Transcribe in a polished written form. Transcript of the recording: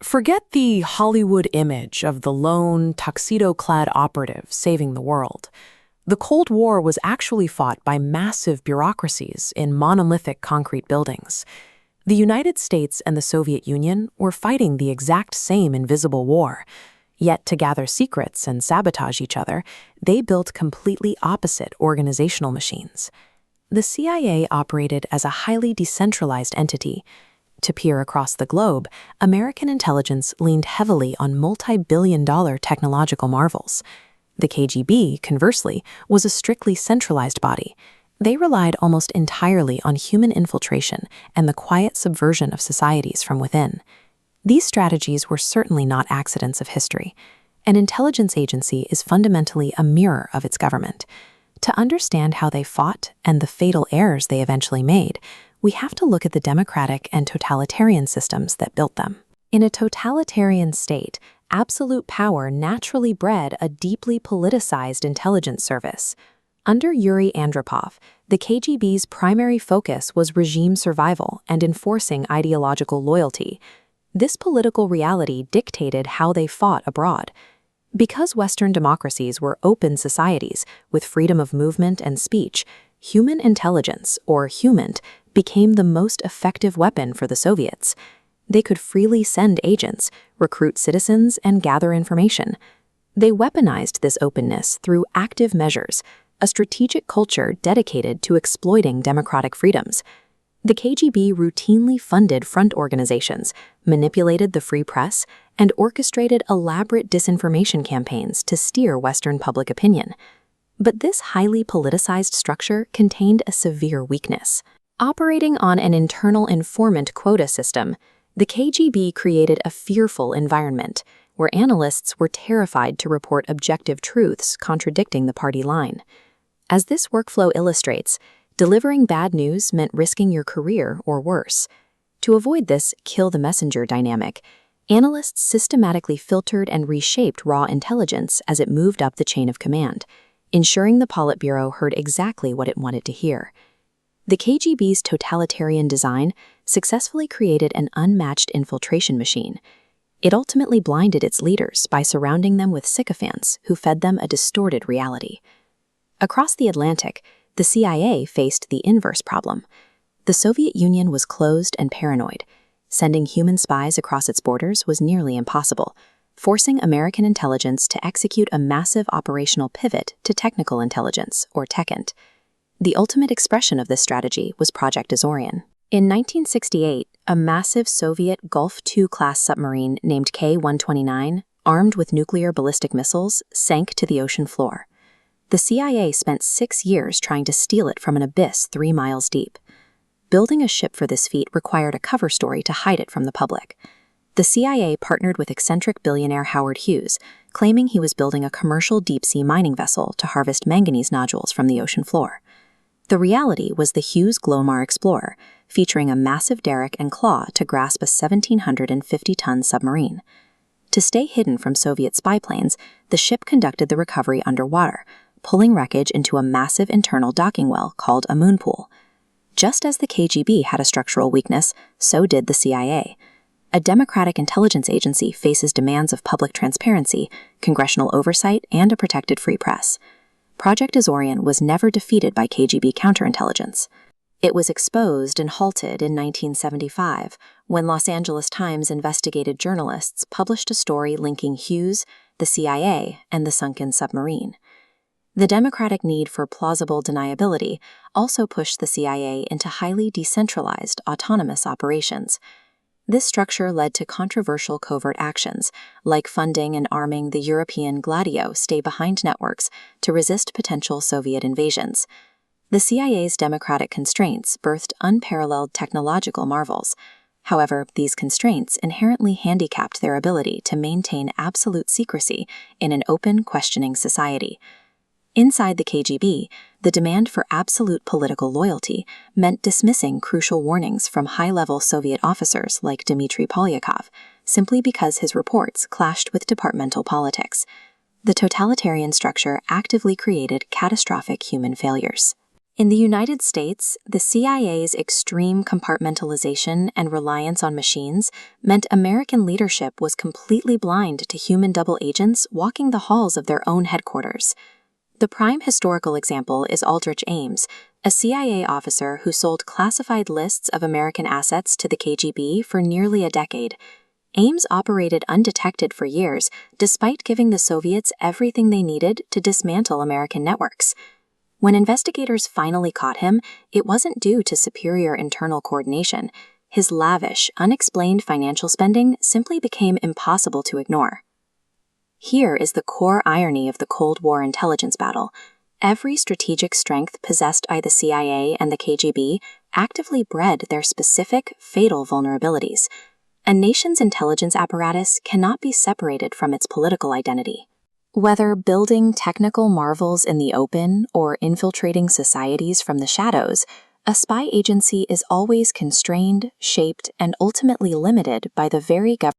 Forget the Hollywood image of the lone, tuxedo-clad operative saving the world. The Cold War was actually fought by massive bureaucracies in monolithic concrete buildings. The United States and the Soviet Union were fighting the exact same invisible war. Yet to gather secrets and sabotage each other, they built completely opposite organizational machines. The CIA operated as a highly decentralized entity. To peer across the globe, American intelligence leaned heavily on multi-billion-dollar technological marvels. The KGB, conversely, was a strictly centralized body. They relied almost entirely on human infiltration and the quiet subversion of societies from within. These strategies were certainly not accidents of history. An intelligence agency is fundamentally a mirror of its government. To understand how they fought and the fatal errors they eventually made, we have to look at the democratic and totalitarian systems that built them. In a totalitarian state, absolute power naturally bred a deeply politicized intelligence service. Under Yuri Andropov, the KGB's primary focus was regime survival and enforcing ideological loyalty. This political reality dictated how they fought abroad. Because Western democracies were open societies with freedom of movement and speech, human intelligence, or HUMINT, became the most effective weapon for the Soviets. They could freely send agents, recruit citizens, and gather information. They weaponized this openness through active measures, a strategic culture dedicated to exploiting democratic freedoms. The KGB routinely funded front organizations, manipulated the free press, and orchestrated elaborate disinformation campaigns to steer Western public opinion. But this highly politicized structure contained a severe weakness. Operating on an internal informant quota system, the KGB created a fearful environment where analysts were terrified to report objective truths contradicting the party line. As this workflow illustrates, delivering bad news meant risking your career or worse. To avoid this kill the messenger dynamic, analysts systematically filtered and reshaped raw intelligence as it moved up the chain of command, ensuring the Politburo heard exactly what it wanted to hear. The KGB's totalitarian design successfully created an unmatched infiltration machine. It ultimately blinded its leaders by surrounding them with sycophants who fed them a distorted reality. Across the Atlantic, the CIA faced the inverse problem. The Soviet Union was closed and paranoid. Sending human spies across its borders was nearly impossible, forcing American intelligence to execute a massive operational pivot to technical intelligence, or TechInt. The ultimate expression of this strategy was Project AZORIAN. In 1968, a massive Soviet Gulf II-class submarine named K-129, armed with nuclear ballistic missiles, sank to the ocean floor. The CIA spent 6 years trying to steal it from an abyss 3 miles deep. Building a ship for this feat required a cover story to hide it from the public. The CIA partnered with eccentric billionaire Howard Hughes, claiming he was building a commercial deep-sea mining vessel to harvest manganese nodules from the ocean floor. The reality was the Hughes Glomar Explorer, featuring a massive derrick and claw to grasp a 1,750-ton submarine. To stay hidden from Soviet spy planes, the ship conducted the recovery underwater, pulling wreckage into a massive internal docking well called a moon pool. Just as the KGB had a structural weakness, so did the CIA. A democratic intelligence agency faces demands of public transparency, congressional oversight, and a protected free press. Project AZORIAN was never defeated by KGB counterintelligence. It was exposed and halted in 1975 when Los Angeles Times investigated journalists published a story linking Hughes, the CIA, and the sunken submarine. The democratic need for plausible deniability also pushed the CIA into highly decentralized, autonomous operations. This structure led to controversial covert actions, like funding and arming the European Gladio stay-behind networks to resist potential Soviet invasions. The CIA's democratic constraints birthed unparalleled technological marvels. However, these constraints inherently handicapped their ability to maintain absolute secrecy in an open, questioning society. Inside the KGB, the demand for absolute political loyalty meant dismissing crucial warnings from high-level Soviet officers like Dmitry Polyakov, simply because his reports clashed with departmental politics. The totalitarian structure actively created catastrophic human failures. In the United States, the CIA's extreme compartmentalization and reliance on machines meant American leadership was completely blind to human double agents walking the halls of their own headquarters. The prime historical example is Aldrich Ames, a CIA officer who sold classified lists of American assets to the KGB for nearly a decade. Ames operated undetected for years, despite giving the Soviets everything they needed to dismantle American networks. When investigators finally caught him, it wasn't due to superior internal coordination. His lavish, unexplained financial spending simply became impossible to ignore. Here is the core irony of the Cold War intelligence battle. Every strategic strength possessed by the CIA and the KGB actively bred their specific, fatal vulnerabilities. A nation's intelligence apparatus cannot be separated from its political identity. Whether building technical marvels in the open or infiltrating societies from the shadows, a spy agency is always constrained, shaped, and ultimately limited by the very government